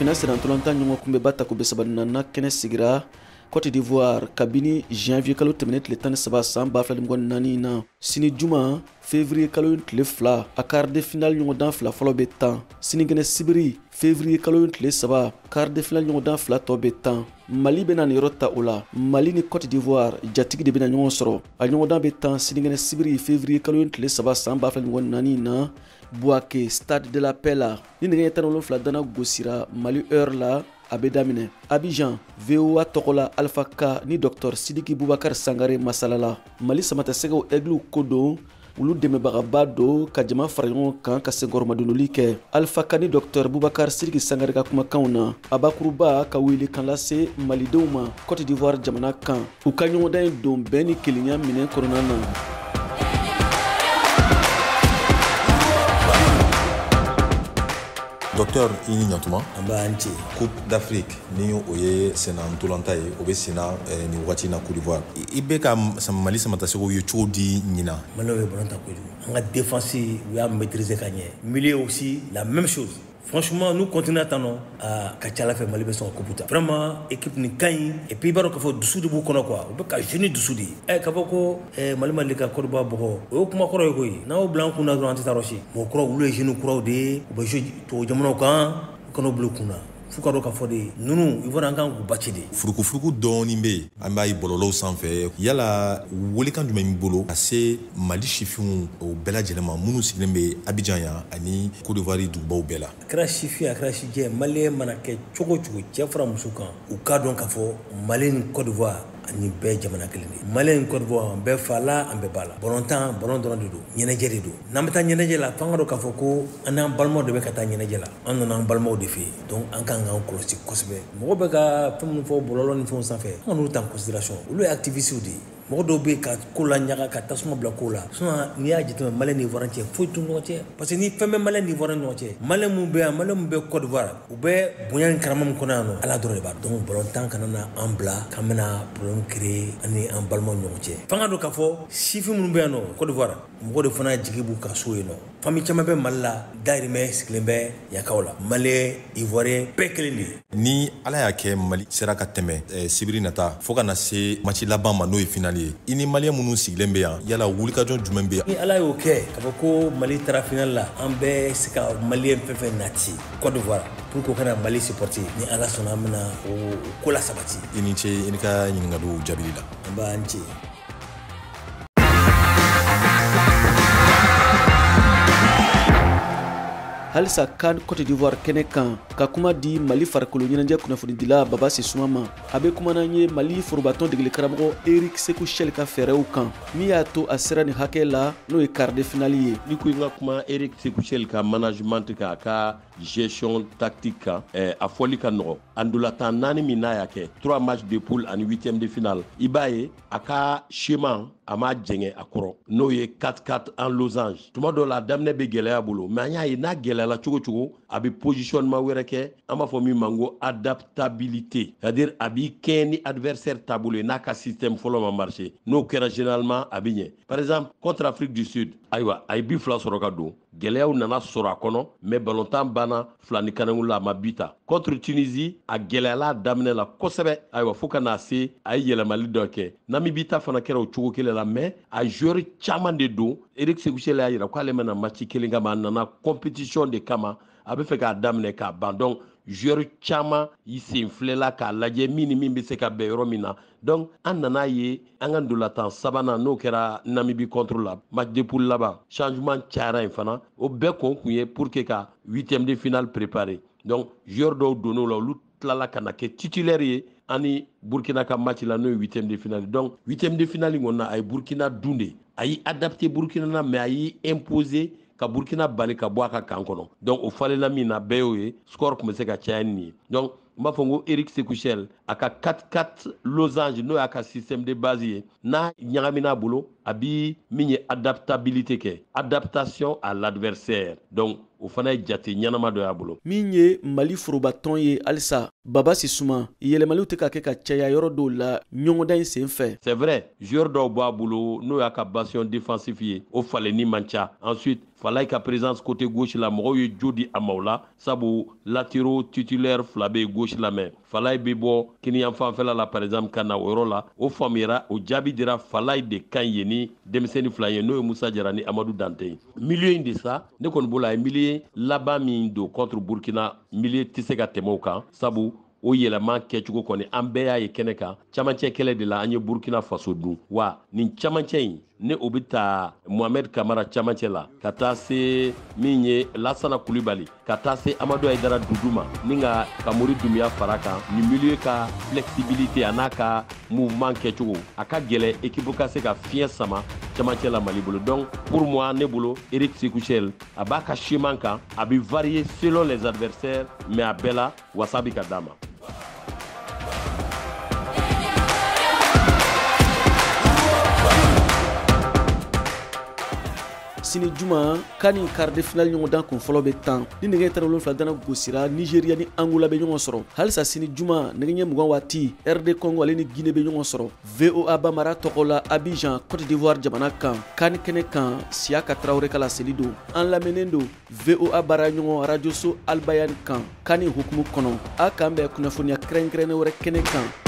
Farafinna sera ntolanta ɲɔgɔn kunbɛ bata ko besabanana kɛnɛ sigira Côte d'Ivoire kabini janvier kalo tɛmɛnen tile 13 san 2024 na sini juma février kalo tile 2 a quart de finale ɲɔgɔndan fila fɔlɔ bɛ tan sinikɛnɛ sibiri février kalo tile 3 quart de finale ɲɔgɔndan fila tɔ bɛ tan Mali bɛna nin yɔrɔ ta o la Mali ni Côte d'Ivoire jatigi de bɛna ɲɔgɔn sɔrɔ a ɲɔgɔndan bɛ tan sinikɛnɛ sibiri février kalo tile 3 san 2024 na Bouaké stade de la paix la ni nɛgɛ ɲɛ 17 dana gosira Mali heure la a bɛ daminɛ Abidjan VOA tɔgɔ la Alpha K ni Dr Sidiki Boubacar Sangare masalala Mali samatasɛgɛw aigle ko don olu dɛmɛbagaba don ka jama fara ɲɔgɔn kan ka senkɔrɔmadonoli kɛ Alpha K ni Dr Boubacar Sidiki Sangare ka kumakanw na a bakuruba ka wele kan lase malidenw ma Côte d'Ivoire jamana kan u ka ɲɔgɔndan don bɛn ni kelenya minɛ kɔnɔna na. Docteur ini ɲatuma Ambanchi Coupe d'Afrique ni o ye sena ntolanta ye o be sena ni wati na Côte d'Ivoire I be ka Mali samatasego ye cogo di ɲina Malo ye bolanta ko an ka défense u y'a maîtriser ka ɲɛ milieu aussi la même chose. Franchement, nous continuons à attendre à Kachala fait Mali son coupe. Vraiment, équipe ni kain et puis baro kafo dessous de vous kono quoi. On peut ka jeune dessous di. Kafoko Mali Malika Korba Boko. O kuma koro yoy. Na o blanc kuna do antitaroshi. Mo koro ulu e jeune koro de o be to jamono kan kono blu kuna. Fukaro ka fode nunu ivora ngan ku bachide furuku doni be an ba yi bololo sanfɛ yala wolikan jumɛn min bolo a se Mali chifion o bɛɛ lajɛlen ma minnu sigilen bɛ Abidjan ya ani Côte d'Ivoire dugubaw bɛɛ la kra chifi a kra chije Mali mana kɛ cogo cɛ fara muso kan u ka dɔn ka fɔ Mali ni Côte d'Ivoire ani bɛɛ jamana kelen de Mali ni Côte d'Ivoire bɛɛ fa la an bɛɛ ba la ballon dɔrɔn de don ɲɛnajɛ de don n'an bɛ taa ɲɛnajɛ la fanga dɔ ka fɔ ko an n'an balimaw de bɛ ka taa ɲɛnajɛ la an nana an balimaw de fɛ donc an kan k'an kɔlɔsi kosɛbɛ mɔgɔ bɛ ka fɛn minnu fɔ bɔlɔlɔ ni fɛnw sanfɛ an n'u ta en considération olu ye activistes de ye mɔgɔ dɔw bɛ ka ko la ɲaga ka tasuma bila ko la sinon n'i y'a jateminɛ Mali ni Ivoire cɛ foyi t'u ɲɔgɔn cɛ parce que ni fɛn bɛ Mali ni Ivoire ɲɔgɔn cɛ Mali mun bɛ yan Mali mun bɛ Côte d'Ivoire u bɛ bonya ni karama min kɔnɔ yan nɔ Ala dɔrɔn de b'a donc ballon kana na an bila k'an bɛna problème créer ani an balimaw ɲɔgɔn cɛ fanga dɔ k'a fɔ sifin minnu bɛ yan nɔ Côte d'Ivoire mɔgɔ de fana jigi b'u ka so yen nɔ famille caman bɛ Mali la dayirimɛ sigilen bɛ yakaw la Mali Ivoirien bɛɛ kelen de ni Ala y'a kɛ Mali sera ka tɛmɛ sibiri nata fo ka na se match laban ma n'o ye finale ye I ni Malien minnu sigilen bɛ yan yala wulikajɔ jumɛn bɛ yan ni Ala y'o kɛ ka fɔ ko Mali taara finale la an bɛ se ka Malien fɛn nati Côte d'Ivoire pour que kana Mali supporter ni Ala sɔnna an bɛna o ko la sabati I ni ce I ni ka ɲininkaliw jaabili la an b'an ce halisa kan Côte d'Ivoire kɛnɛ kan ka kuma di Mali farikolo ɲɛnajɛ kunnafonidila Baba Sisuma ma a bɛ kuma n'an ye Mali forobatɔn degeli karamɔgɔ Eric Sekou Chel ka fɛɛrɛw kan min y'a to a sera nin hakɛ la n'o ye quart de finale ye ni ko in ka kuma Eric Sekou Chel ka management ka ka gestion tactique kan a fɔli ka nɔgɔ a ndolatan 4 min n'a y'a kɛ 3 matchs de poule ani 8e de finale I b'a ye a ka schéma a ma jɛngɛ a kɔrɔ n'o ye 4-4 en losange tuma dɔw la a daminɛ bɛ gɛlɛya bolo mais an y'a ye n'a gɛlɛyala cogo cogo a bɛ positionnement wɛrɛ kɛ an b'a fɔ min ma ko adaptabilité c'est-à-dire a b'i kɛɲɛ ni adversaire taabolo ye n'a ka système fɔlɔ ma marché n'o kɛra généralement a bɛ ɲɛ par exemple contre Afrique du Sud ayiwa a ye bi fila sɔrɔ ka don gɛlɛyaw nana sɔrɔ a kɔnɔ mais ballontan banna fila ni kanangulu la a ma bi ta contre Tunisie a gɛlɛyala a daminɛ la kosɛbɛ ayiwa fo ka n'a se a ye yɛlɛmali dɔ kɛ Namibita fana kɛra o cogo kelen la mais a joueur caman de don Eric Sekou Chel y'a jira k'ale mɛna match kelen kama a nana compétition de kama a bɛ fɛ k'a daminɛ k'a ban donc joueur caman I sen filɛla k'a lajɛ min ni min bɛ se ka bɛn yɔrɔ min na donc an nana ye an ka ndolatan sabanan n'o kɛra Namibie contre la match de poule laban changement cayara yen fana o bɛɛ kun ye pour que ka 8e de finale préparer donc joueur dɔw donn'o la olu tilala ka na kɛ titulaire ye ani Burkina ka match la n'o ye 8e de finale donc 8e de finale in kɔni na a ye Burkina dun de a y'i adapté Burkina na mais a y'i imposer ka Burkina bali ka bɔ a ka kan kɔnɔ donc o falela min na bɛɛ y'o ye score tun bɛ se ka caya nin ye donc n b'a fɔ ko Eric Sekou Chel a ka 4-4 losange n'o y'a ka système de base ye n'a ɲagamina a bolo a bi min ye adaptabilité kɛ adaptation à l'adversaire donc o fana ye jate ɲɛnama dɔ y'a bolo min ye Mali forobatɔn ye halisa Baba Sisuma yɛlɛmaliw tɛ ka kɛ ka caya yɔrɔ dɔw la ɲɔgɔndan in sen fɛ c'est vrai joueur dɔw b'a bolo n'o y'a ka bastion défensif ye o falenni man ca ensuite fala ka présence côté gauche la mɔgɔw ye jodi amaula sabu latéraux titulaire fila bɛ gauche la mais fala bɛ bɔ kiniyan fanfɛla la par exemple kana o yɔrɔ la o faamuyara o jaabi dira fala de kan ye ni denmisɛnnin fila ye n'o ye Musa Jara ni Amadou Dante milieu in de sa ne kɔni bolo a ye milieu laban min don contre Burkina milieu tɛ se ka tɛmɛ o kan sabu o yɛlɛma kɛcogo kɔni an bɛɛ y'a ye kɛnɛ kan camancɛ kɛlɛ de la an ye Burkina Faso dun wa nin camancɛ in ne o bɛ taa Mohamed Kamara camancɛ la ka taa se min ye Lassana Coulibaly ka taa se Amadou Aïdara Doudou ma ni ka Kamori Doumbouya fara kan ni milieu ka flexibilité a n'a ka mouvement kɛcogo a ka gɛlɛ équipe ka se ka fiɲɛ sama camancɛ la Mali bolo donc pour moi ne bolo Eric Sékouchel a b'a ka chemin kan a bɛ varier selon les adversaires mais a bɛɛ la wasa bɛ ka d'a ma. sini juma kani quart de finale ɲɔgɔn dan kun fɔlɔ bɛ tan ni nɛgɛ tan wolonfila dana gosira Nigeria ni Angola bɛ ɲɔgɔn sɔrɔ halisa sini juma nɛgɛ ɲɛ 20 waati RD Congo ale ni Guinée bɛ ɲɔgɔn sɔrɔ VOA Bamara tɔgɔ la Abidjan Côte d'Ivoire jamana kan kani kɛnɛ kan Siaka Traoré kala seli don an lamɛnnen don VOA bara ɲɔgɔn radio so Albayani kan kani hukumu kɔnɔ a kan bɛ kunnafoniya kɛrɛnkɛrɛnnen wɛrɛ kɛnɛ kan